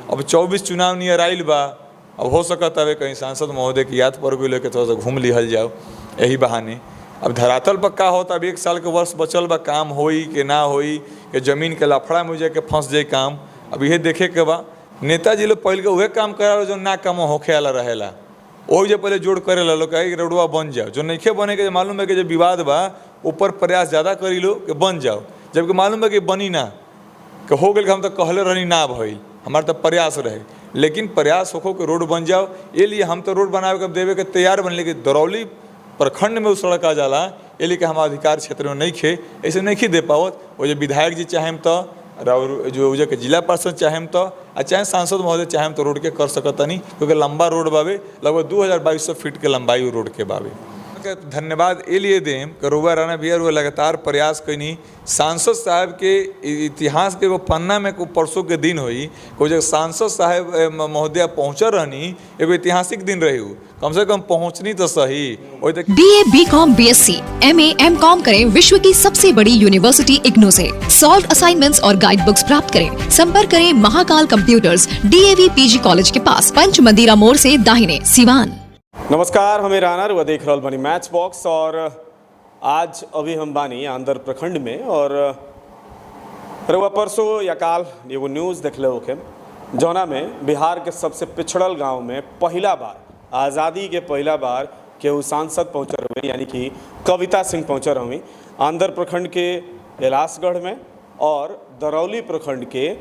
अब 24 चुनाव नियर आइल बा, अब हो सकता है कहीं सांसद महोदय की याद पड़ गई के थोड़ा सा घूम लिहल जाओ यही बहाने। अब धरातल पर का होता, अब 1 साल के वर्ष बचल बा, काम होई कि ना होई, कि जमीन के लफड़ा में हो जाए के फंस जाए काम, अब यह देखे के बा। नेताजी लोग पहले के वह काम करा जो ना काम होखे वाला रहेला, वही जो पहले जोड़ करे लोग कहे कि रोडवा बन जाओ, जो नहीं बने के मालूम है कि जो विवाद बा ऊपर प्रयास ज़्यादा करी लो कि बन जाओ, जबकि मालूम है कि बनी ना, कि हो गए हम तो कहले रहनी ना भइल, हमारे तो प्रयास रहे, लेकिन प्रयास होखो कि रोड बन जाओ। ये लिए हम तो रोड बनावे के देवे के तैयार बन, लेकिन दरौली प्रखंड में उस सड़क आ जाला, ये लिए कि हम अधिकार क्षेत्र में नहीं खे, ऐसे नहीं दे पावत। वो जो विधायक जी चाहें तो और जो के जिला पार्षद चाहें तो चाहे सांसद महोदय चाहें तो रोड के कर सकता नहीं, क्योंकि लंबा रोड बावे, लगभग 2200 फीट के लंबाई रोड के बावे। धन्यवाद ये लिए दें कि रउआ राणा भैया वो लगातार प्रयास कनी। सांसद साहब के इतिहास के वो पन्ना में को परसों के दिन हुई को जब सांसद साहब महोदय पहुँचा रहनी, एगो ऐतिहासिक दिन रही, कम से कम पहुँचनी तो सही। BA, BCom, BSc, MA, MCom करें विश्व की सबसे बड़ी यूनिवर्सिटी इग्नू से। सॉल्व असाइनमेंट्स और गाइड बुक्स प्राप्त करें। संपर्क करें Mahakal computers, DAV PG college के पास, पंच मंदिरा मोड़ से दाहिने, सिवान। नमस्कार, हमें राना रुआ देख रहा बनी मैच बॉक्स, और आज अभी हम बानी आंध्र प्रखंड में, और रुआ परसों या काल एगो न्यूज़ देख ले होके जौना में बिहार के सबसे पिछड़ल गांव में पहला बार, आज़ादी के पहला बार केहू सांसद पहुँचल हुए, यानी कि कविता सिंह पहुँचल हुई आंध्र प्रखंड के एलासगढ़ में और दरौली प्रखंड के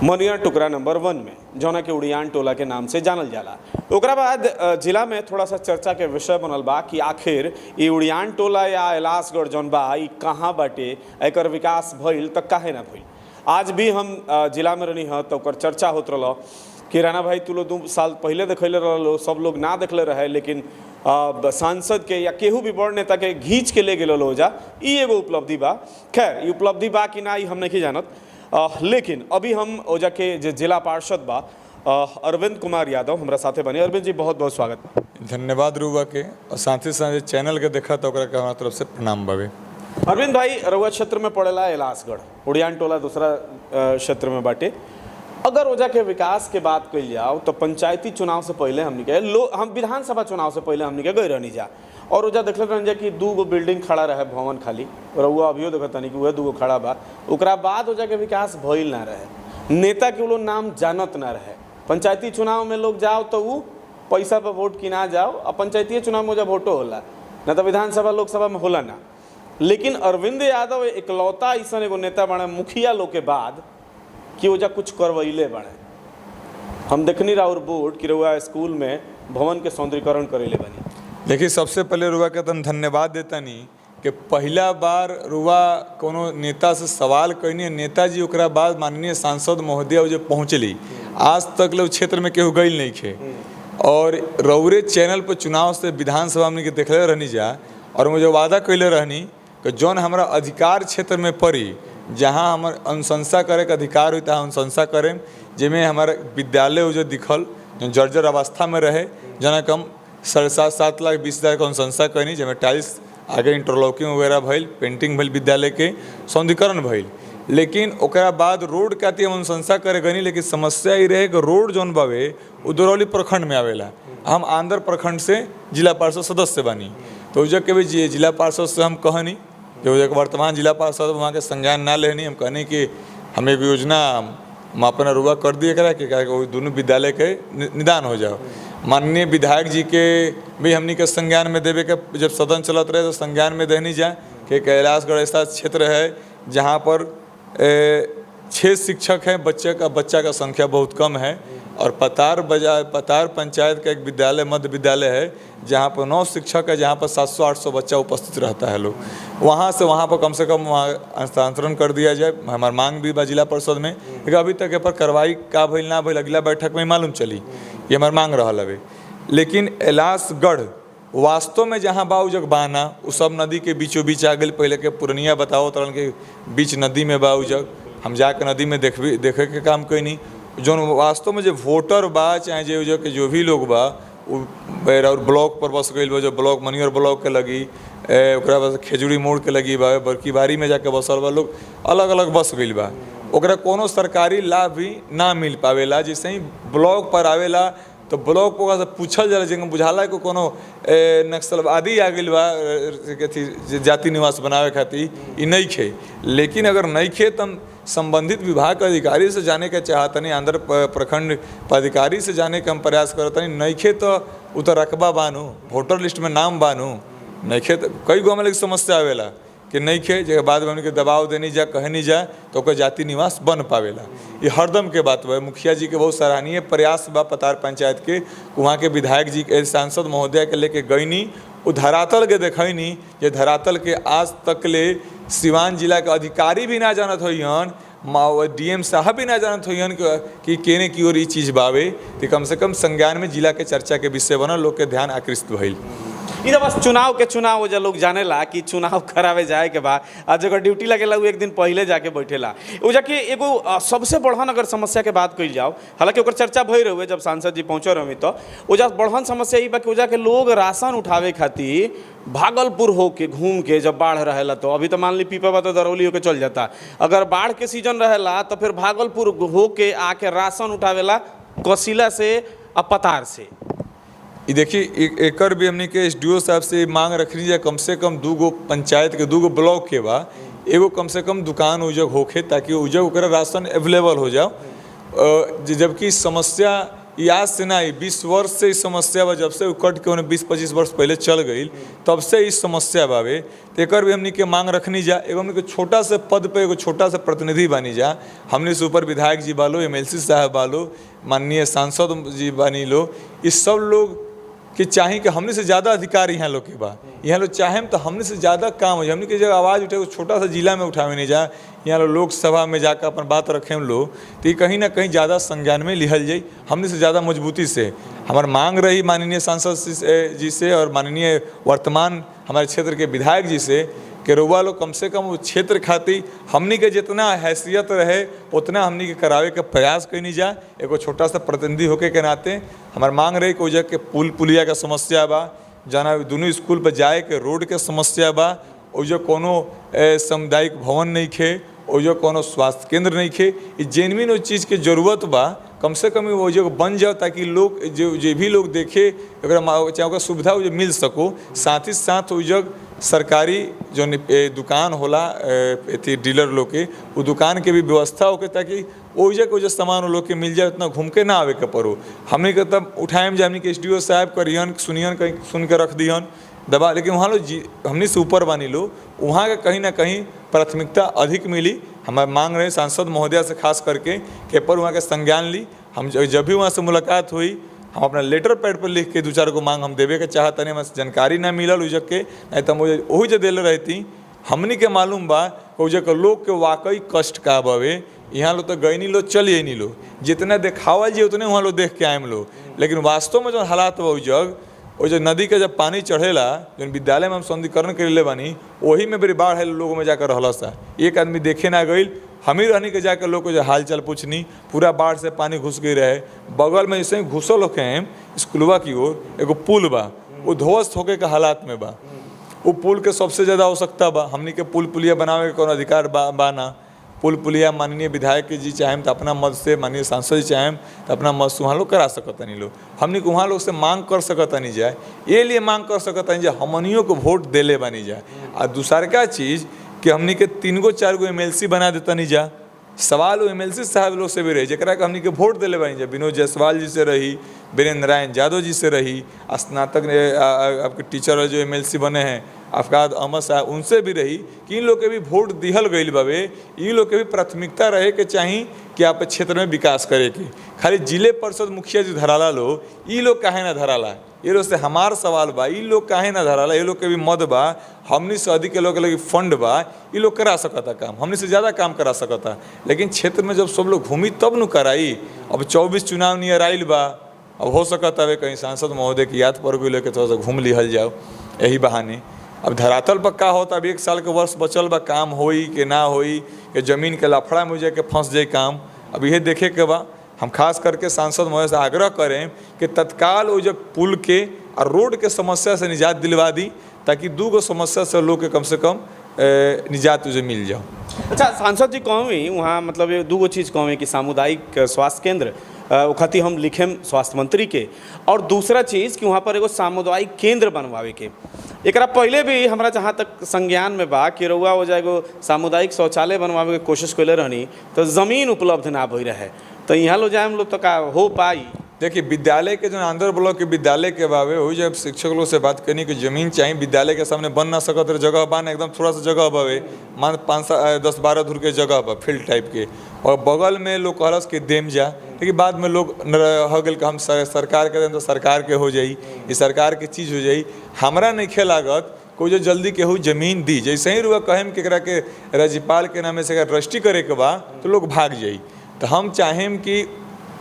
मनिया टुकड़ा नंबर 1 में, जौना के उड़ियान टोला के नाम से जानल जाला। ओकरा बाद जिला में थोड़ा सा चर्चा के विषय बनल बा कि आखिर ये उड़ियान टोला या एलासगढ़ जौन बा ई कहाँ बाटे, एकर विकास भइल तो काहे ना भइल। आज भी हम जिला में रहनी है तो ओकर चर्चा होत रहा कि राणा भाई तू लोग 2 साल पहले देखले रहो, सब लोग ना देखले रहे, लेकिन सांसद के या केहू भी बड़ नेता के घींच के ले गेलो लो जा, ई एगो उपलब्धि बा। खैर ये उपलब्धि बा कि ना, हम नहीं जानत, लेकिन अभी हम ओजा के जो जिला पार्षद बा अरविंद कुमार यादव हमारा साथे बने। अरविंद जी बहुत बहुत स्वागत। धन्यवाद रुआ के, और साथ ही साथ चैनल के देखा तो हमारा तरफ से प्रणाम बावे। अरविंद भाई, रउआ क्षेत्र में पड़ेला एलासगढ़, उड़ियान टोला दूसरा क्षेत्र में बाटे। अगर ओजा के विकास के बात कल जाओ तो पंचायती चुनाव से पहले हमने के हम विधानसभा चुनाव से पहले हमने के गए रहनी जा, और ओजा देखल रहन जा कि 2 बिल्डिंग खड़ा रहे भवन खाली, रउआ अभियो देखता नहीं कि वह 2 खड़ा बा। ओकरा बाद ओजा के विकास भइल ना रहे, नेता के लोग नाम जानत ना रहे। पंचायती चुनाव में लोग जाओ तो वो पैसा पर वोट की ना जाओ, और पंचायती चुनाव में जब वोटो होला ना, तो विधानसभा लोकसभा में होला ना। लेकिन अरविंद यादव इकलौता ऐसा एगो नेता बने मुखिया लोग के बाद कि वजह कुछ करवैले बने। हम देखनी राउर बोर्ड कि रुआ स्कूल में भवन के सौंदर्यीकरण करेले बनी। देखिए, सबसे पहले रुआ के तन धन्यवाद देता नहीं कि पहला बार रुआ कोनो नेता से सवाल करनी, नेताजी ओकरा बाद माननीय सांसद महोदय जो पहुँचली, आज तक लोग क्षेत्र में केहू गई नहीं खे, और रौरे चैनल पर चुनाव से विधानसभा में के देखले रहनी जा, और मुझे वादा कैले रहनी कि जौन हमारा अधिकार क्षेत्र में पड़ी, जहाँ हमारे अनुशंसा करे के अधिकार हुई तहाँ अनुशंसा करें, जिसमें हमारा विद्यालय जो दिखल जो जर्जर अवस्था में रहे, जना कम 7.5 लाख 20 हज़ार का अनुशंसा करनी, जिसमें टाइल्स आगे इंटरलॉकिंग वगैरह भइल, पेंटिंग भइल, विद्यालय के सौंदर्यीकरण भइल। लेकिन ओकरा बाद रोड के आती हम अनुशंसा करे गनी, लेकिन समस्या ये रहे कि रोड जौन बावे वो दरौली प्रखंड में आवेला। हम आंध्र प्रखंड से जिला पार्षद सदस्य बनी, तो जब के भी जिला पार्षद से हम कहनी, जो वर्तमान जिला पार्षद वहाँ के संज्ञान ना लेनी, हम कहनी कि हम एक योजना हम अपना रुआ कर दिए करा कि दोनों विद्यालय के निदान हो जाओ। माननीय विधायक जी के भी हमनी के संज्ञान में देवे के जब सदन चलत रहे तो संज्ञान में देनी जा कि कैलाशगढ़ ऐसा क्षेत्र है जहाँ पर 6 शिक्षक हैं, बच्चा का संख्या बहुत कम है, और पतार पंचायत का एक विद्यालय मध्य विद्यालय है जहाँ पर 9 शिक्षक है, जहाँ पर 700-800 बच्चा उपस्थित रहता है लोग। वहाँ से वहाँ पर कम से कम हस्तांतरण कर दिया जाए। हमारी मांग भी बा जिला परिषद में, लेकिन अभी तक पर कार्रवाई का भइल ना भइल, अगला बैठक में मालूम चली, ये हमारी मांग रहा हवे। लेकिन एलासगढ़ वास्तव में जहाँ बा जग बाना उ सब नदी के बीचों बीच आ गई। पहले के पुरनिया बताओ तरन के बीच नदी में बा जग, हम जाके नदी में देखे के काम कैनी। जो वास्तव में जो वोटर बा चाहे जो भी लोग बा और ब्लॉक पर बस गई बा, जो ब्लॉक मनियर ब्लॉक के लगी, ओकरा बाद खेजूरी मोड़ के लगी बा, बड़की बारी में जाके बसल बा लोग, अलग अलग बस गई बा। ओकरा कोनो सरकारी लाभ भी ना मिल पावेला। जैसे ही ब्लॉक पर आवेला तो ब्लॉक पर से पूछल जाला जगह बुझाला कि कोनो नक्सलवादी आ गइल बा कथी जाति निवास बनावे खातिर, ई नहीं खे। लेकिन अगर नहीं खे तो हम संबंधित विभाग के अधिकारी से जाने के चाहतनी, आंध्र प्रखंड पदाधिकारी से जाने के हम प्रयास करतनी। नहीं खे तो उ तो रकबा बानू, वोटर लिस्ट में नाम बानू, नहीं खे तो कई गो में समस्या आवेला कि नहीं खे जगह बाद में उनके दबाव देनी जा कहे नहीं जा तो ओकर जाति निवास बन पावेला। ये हरदम के बात बा। मुखिया जी के बहुत सराहनीय प्रयास बा पतार पंचायत के, वहाँ के विधायक जी के सांसद महोदय के लेके गईनी, वो धरातल के देखनी, ये धरातल के आज तक ले सिवान जिला के अधिकारी भी ना जानत होइहन, डीएम साहब भी ना जानत होइहन कि केने की ओर ये चीज़ बावे। तो कम से कम संज्ञान में जिला के चर्चा के विषय बनल, लोग के ध्यान आकृष्ट भइल। इधर बस चुनाव जो लोग जाने ला कि चुनाव करावे जाए के बाद आज जगह ड्यूटी लगेला वो एक दिन पहले जाके बैठेला। वो जाके एगो सबसे बढ़न अगर समस्या के बात कही जाओ, हालांकि ओकर चर्चा भई रहे जब सांसद जी पहुँचे रही, तो वो जा बढ़न समस्या ये बा कि ओजा के लोग राशन उठावे खातिर भागलपुर होके घूम के जब बाढ़ रहेला, तो अभी तो मान ली पीपा तो दरौली होके चल जाता, अगर बाढ़ के सीजन रहेला तो फिर भागलपुर होके आके राशन उठावेला कसीला से और पतार से। ये देखिए एकर भी हमने के एसडीओ साहब से मांग रखनी जाए, कम से कम 2 गो पंचायत के 2 गो ब्लॉक के बा एगो कम से कम दुकान उजग होखे, ताकि उजग ओकरा राशन अवेलेबल हो जाओ। जबकि समस्या आज से ना 20 वर्ष से इस समस्या बा, जब से कट के उन्हें 20-25 वर्ष पहले चल गई तब से इस समस्या बावे। तो एकर भी हमने के मांग रखनी जा। एगो हमने के छोटा से पद पे एगो छोटा सा प्रतिनिधि बनी जा, हमने से ऊपर विधायक जी बालो, एमएलसी साहब बालो, माननीय सांसद जी बानी लो, इस सब लोग कि चाहे कि हमने से ज़्यादा अधिकार यहाँ लोग के बा, यहाँ लोग चाहें तो हमने से ज़्यादा काम हो जाए। हमने की जगह आवाज़ उठे छोटा सा जिला में उठावे नहीं जा, यहाँ लोग लोकसभा में जाकर अपन बात रखें हम लोग, तो ये कहीं ना कहीं ज़्यादा संज्ञान में लिहल जाए, हमने से ज़्यादा मजबूती से। हमार मांग रही माननीय सांसद जी से और माननीय वर्तमान हमारे क्षेत्र के विधायक जी से कि रउआ लोग कम से कम उस क्षेत्र खातिर हमनी के जितना हैसियत रहे उतना हमनी के करावे के प्रयास कहीं जा। एगो छोटा सा प्रतिनिधि होके के नाते हमार मांग रही कि उजग के पुलिया का समस्या बा, जाना दोनों स्कूल पर जाए के रोड के समस्या बा, उजग कोनो सामुदायिक भवन नहीं खे, उजग कोनो स्वास्थ्य केंद्र नहीं खे, ये जेनविन उस चीज़ के जरूरत बा कम से कम वो जगह बन जाओ, ताकि लोग जो भी लोग देखे चाहे ओकर सुविधा मिल सको। साथ ही साथ उजग सरकारी जो दुकान होला डीलर लोग के, वो दुकान के भी व्यवस्था होके, ताकि वो सामान लोग के मिल जाए, उतना घूम के ना आवे के पड़ो। हमने के तब उठाएम जा, हमने के एसडीओ साहब करियन सुनियन कहीं सुन के रख दिहन दबा, लेकिन वहाँ लोग हमने से ऊपर बानी लो, वहाँ का कहीं ना कहीं प्राथमिकता अधिक मिली। हमारे मांग रहे सांसद महोदया से खास करके कि पर वहाँ के संज्ञान ली। हम जब भी वहाँ से मुलाकात हुई, हम अपना लेटर पैड पर लिख के 2-4 को मांग हम देवे के चाहते नहीं, हमें जानकारी ना मिलल उजग के, नहीं तो मुझे वही जो दिल रहती। हमनी के मालूम बा उजग के लोग के वाकई कष्ट का बवे। यहाँ लोग तो गई नहीं लो, चल नहीं लो, जितना देखावल जी उतने वहाँ लोग देख के आएम लो, लेकिन वास्तव में जो हालात बा उजग वो जो नदी के जब पानी चढ़ेला, जो विद्यालय में हम सौंदर्यीकरण कर ले बानी, वही में बड़ी बाढ़ है, लोगों में जाकर रहला सा, एक आदमी देखे ना गई, हम ही रहने के जाकर लोग को जो हाल चाल पूछनी, पूरा बाढ़ से पानी घुस गई रहे। बगल में जैसे घुसल होके स्कूलवा की ओर एगो पुल बा, वो ध्वस्त होके के हालात में बा। वो पुल के सबसे ज़्यादा आवश्यकता बा, हमनी के पुल पुलिया बनावे के कोनो अधिकार बा ना। पुल पुलिया माननीय विधायक जी चाहें तो अपना मत से, माननीय सांसद जी चाहें तो अपना मत से वहाँ लोग करा सकता नहीं लोग, हमनी को वहाँ लोग से मांग कर सकता नहीं जाए, ये लिए मांग कर सकता नहीं जाए हमनियों को वोट देले बनी जाए। और दूसरा क्या चीज़ कि हमनी के 3-4 गो एमएलसी बना देता नहीं जा। सवाल वो एमएलसी साहब लोग से भी रही, जरा के हमनी के वोट दिले बनी जा। विनोद जायसवाल जी से रही, वीरेंद्र नारायण यादव जी से रही, स्नातक आपके टीचर जो एमएलसी बने हैं अफगाद अहमद साहब, उनसे भी रही कि इन लोग के भी वोट दिहल गई बाबे, इन लोग के भी प्राथमिकता रहे के चाहिए कि आप क्षेत्र में विकास करे के। खाली जिले परिषद मुखिया जी धराला लो, ये लोग काहे ना धराला, ये लोग से हमार सवाल बा, ये लोग काहे ना धराला, ये लोग के भी मद बा, हमनी से अधिक के लोग के लगे फंड बा, ये लोग करा सकता काम, हमनी से ज़्यादा काम करा सकता। लेकिन क्षेत्र में जब सब लोग घूमी तब न कराई। अब 24 चुनाव नियर आइल बा, अब हो सकता है कहीं सांसद महोदय की याद पर गई लेके थोड़ा सा घूम लिहल जाओ यही बहाने। अब धरातल पर का होता, अब 1 साल के वर्ष बचल बा, काम होई कि ना होई, कि जमीन के लफड़ा में जाके फंस जाए काम, अब यह देखे के बा। हम खास करके सांसद महोदय से आग्रह करें कि तत्काल वो जब पुल के और रोड के समस्या से निजात दिलवा दी, ताकि 2 गो समस्या से लोग के कम निजात तुझे मिल जाओ। अच्छा सांसद जी कहूँ वहाँ मतलब ये दूगो चीज़ कहूँ कि सामुदायिक स्वास्थ्य केंद्र वो खातिर हम लिखेम स्वास्थ्य मंत्री के, और दूसरा चीज़ कि वहाँ पर एगो सामुदायिक केंद्र बनवावे के। एकरा पहले भी हमरा जहाँ तक संज्ञान में बा कि रउआ हो जाएगो सामुदायिक शौचालय बनवावे के कोशिश कैले रहनी तो ज़मीन उपलब्ध ना भई रहे, तो यहाँ लो जाए हम लोग तो का हो पाई। देखिए विद्यालय के जो आंध्र ब्लॉक के विद्यालय के बावे हो जब शिक्षक लोग से बात करनी कि जमीन चाहिए विद्यालय के सामने बन ना सकत रहे, जगह बा ना, एकदम थोड़ा सा जगह बावे, मान 5-10-12 धूर के जगह बा फील्ड टाइप के, और बगल में लोग कहलस कि देम जा, लेकिन बाद में लोग हो गए कि हम सरकार के दें तो सरकार के हो जाई, ये सरकार की चीज़ हो जाई। हमरा नहीं खे लागत कोई जो जल्दी केहू जमीन दी, जैसे ही रुआ कहें कि के राज्यपाल के नामे से अगर रजिस्ट्री करे के बा तो लोग भाग जाई। तो हम चाहें कि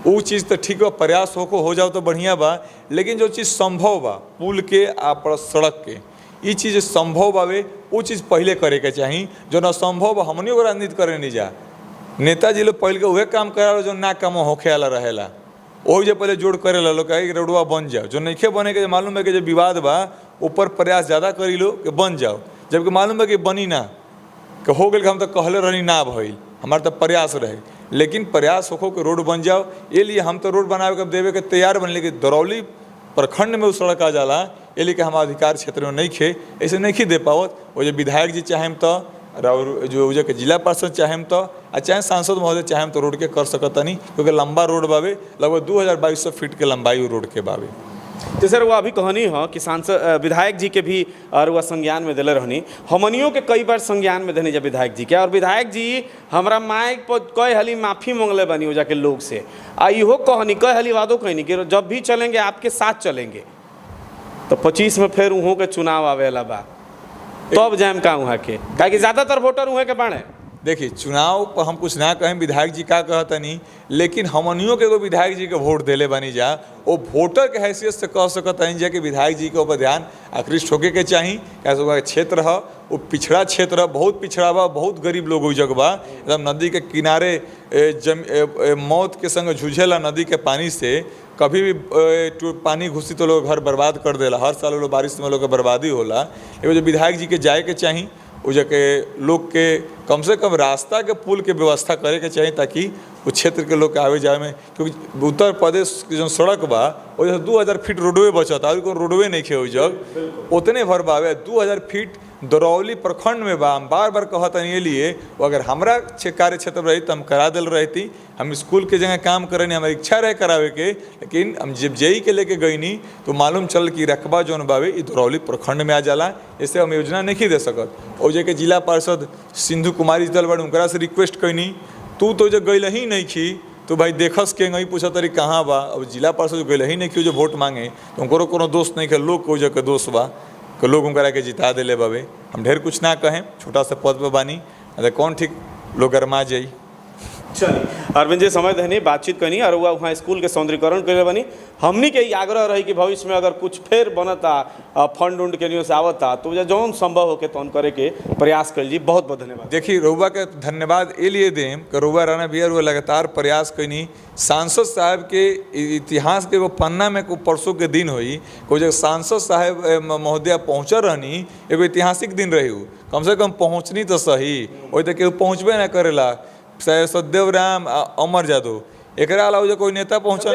वो चीज़ तो ठीक बा, प्रयास हो जाओ तो बढ़िया बा, लेकिन जो चीज़ संभव बा पुल के आ सड़क के, ये चीज़ संभव बावे वो चीज़ पहले करे के चाहिए। जो न संभव बा हमनियों को राजनीति करे नहीं जा, नेताजी लोग पहले के वह काम करा जो ना काम होखे वाला रहेला वही जो पहले जोड़ करे ला लोग कहे कि रोडवा बन जाओ, जो नइखे बने के मालूम है कि जो विवाद बा ऊपर प्रयास ज़्यादा करी लो कि बन जाओ, जबकि मालूम है कि बनी ना, कि हो गए हम तो कहले रहनी ना भइल, हमारा तो प्रयास रहे, लेकिन प्रयास हो कि रोड बन जाओ। ये लिए हम तो रोड बनावे के देवे के तैयार बन, लेकिन दरौली प्रखंड में वो सड़क आ जाला, ये लिए कि हम अधिकार क्षेत्र में नहीं खे ऐसे नहीं दे पावत। वो जो विधायक जी चाहें तो और जो के जिला पार्षद चाहें तो चाहे सांसद महोदय चाहें तो रोड के कर सकता नहीं, क्योंकि लंबा रोड बावे, लगभग 2200 फीट के लंबाई रोड के बावे। तो सर वो अभी कहनी हो कि सांसद विधायक जी के भी और वह संज्ञान में दिले रहनी, हमनियों के कई बार संज्ञान में देने जब विधायक जी के, और विधायक जी हमारा माइक पर कई हली माफ़ी मांगले बनी हो जाके लोग से, आ इहो कहनी कई हली वादों कहनी कि जब भी चलेंगे आपके साथ चलेंगे। तो 25 में फिर उहों के चुनाव आवेला बा, तब जाम का वहाँ के कि ज़्यादातर वोटर उहे के बाणे। देखिए चुनाव पर हम कुछ ना कहें, विधायक जी का कहता नहीं, लेकिन हमनियों के विधायक जी के वोट देले बनी जा, वो वोटर के हैसियत से कह सकता नहीं जा कि विधायक जी के ऊपर ध्यान आकृष्ट होके के चाहिए। कैसे वह क्षेत्र है वो पिछड़ा क्षेत्र है, बहुत पिछड़ा बा, बहुत गरीब लोग हो जग बा, एकदम नदी के किनारे मौत के संग जूझेला नदी के पानी से, कभी भी पानी घुसी तो लोग घर बर्बाद कर देला, हर साल लोग बारिश में लोग बर्बादी होला। लेकिन जो विधायक जी के जाए के चाहिए वो जाके लोग के कम से कम रास्ता के पुल के व्यवस्था करे के चाहिए, ताकि वो क्षेत्र के लोग के आवे जाए में, क्योंकि उत्तर प्रदेश की जो सड़क बा वो 2000 फीट रोडवे बचता, और कोई रोडवे नहीं खे जग उतने भर बावे 2000 फीट दरौली प्रखंड में बा। हम बार बार कहता नहीं लिए वो अगर हमारा कार्य क्षेत्र रही तो हम करा दिल रहती, हम स्कूल के जगह काम करनी हमारी इच्छा रहे करावे के, लेकिन हम जब जेई के लेके गई नहीं तो मालूम चल कि रकबा जौन बावे ये दरौली प्रखंड में आ जाला, इससे हम योजना नहीं दे सकत। और जे के जिला पार्षद सिंधु कुमारी दल बड़ उनकरा से रिक्वेस्ट कैनी, तू तो जो गई ही नहीं खी तो भाई देखस के नहीं पूछा तरी कहाँ बा। अब जिला पार्षद गई ही नहीं खी जो वोट मांगे तो उनको कोनो दोस्त नहीं खे, लोग को जगह दोस्त बा कि लोग उनकरा के जिता दिले बाबे। हम ढेर कुछ ना कहें, छोटा सा पद पे बानी, अरे कौन ठीक लोग गरमा जाई। चलिए अरविंद जी समय देनी बातचीत करनी और वहाँ स्कूल के सौंदर्यकरण करे बनी, हमनी के आग्रह रही कि भविष्य में अगर कुछ फिर बनता फंड उंड के से आवता तो जौन संभव होके तो करे के प्रयास कर ली। बहुत बहुत धन्यवाद। देखिए रउआ के धन्यवाद ये लिए दें कि रउआ राणा भैया वो लगातार प्रयास कैनी। सांसद साहब के इतिहास के वो पन्ना में को परसों के दिन हुई कोई जगह सांसद साहब महोदया पहुँचा रहनी, एगो ऐतिहासिक दिन रही, कम से कम पहुँचनी तो सही, वही तक केहू पहुँचबे ना करेला। सत्यदेव राम अमर जादव एक अलावा कोई नेता पहुंचा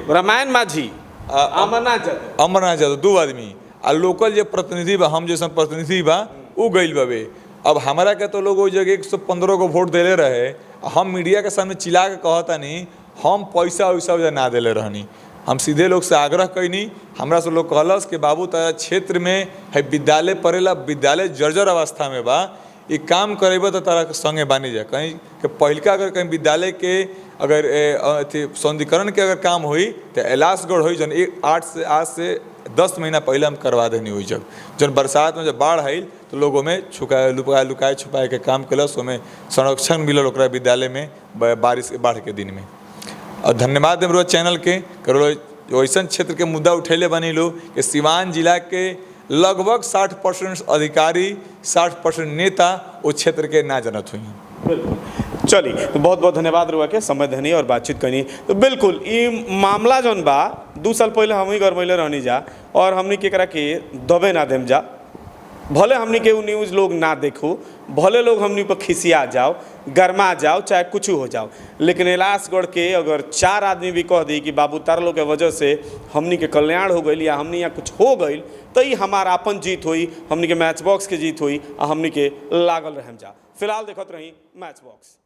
रामायण माझी अमरनाथ जादव 2 आदमी आ लोकल जो प्रतिनिधि बा हम जैसा प्रतिनिधि बा वो गइल बाबे। अब हमारा के तो लोग वो जगह 115 को वोट देले रहे, हम मीडिया के सामने चिल्ला के कहता नहीं हम पैसा वैसा ना दिले रहनी। हम सीधे लोग से आग्रह कैनी, हमरा से लोग कहलस कि बाबू तारा क्षेत्र में है विद्यालय पड़ेला, विद्यालय जर्जर अवस्था में बा, ये काम करेब तो तारा संगे बानी जा। कहीं कि पहलका अगर कहीं विद्यालय के अगर सौंदर्यकरण के अगर काम हुई तो एलासगढ़ हुई जन आज से 10 महीना पहले हम करवा देनी हुई। जब बरसात में जब बाढ़ आई तो लोगों में लुकाए छुपाए के काम कलस, उसमें संरक्षण मिलल ओकरा विद्यालय में बारिश बाढ़ के दिन में। और धन्यवाद देम रोज चैनल के करो ऐसा क्षेत्र के मुद्दा उठेले बनी लो कि सिवान जिला के लगभग 60% अधिकारी 60% नेता उस क्षेत्र के ना जनत हुई। बिल्कुल चलिए तो बहुत बहुत धन्यवाद रुआ के समय देनी और बातचीत करनी। तो बिल्कुल ये मामला जौन बा 2 साल पहले हम ही गरमैले रहनी जा और हमनी केकरा के दबे ना देम जा, भले हमनी के वो न्यूज़ लोग ना देखो, भले लोग हमनी पर खिसिया जाओ, गरमा जाओ, चाहे कुछ हो जाओ, लेकिन इलासगढ़ के अगर 4 आदमी भी कह दी कि बाबू तार लोग के वजह से हमनी के कल्याण हो गई या हमनी यहाँ कुछ हो गई, तो ये हमारा अपन जीत हुई, हमनी के मैच बॉक्स के जीत हुई, हमनी के लागल रहम जा। फिलहाल देखत रही मैच बॉक्स।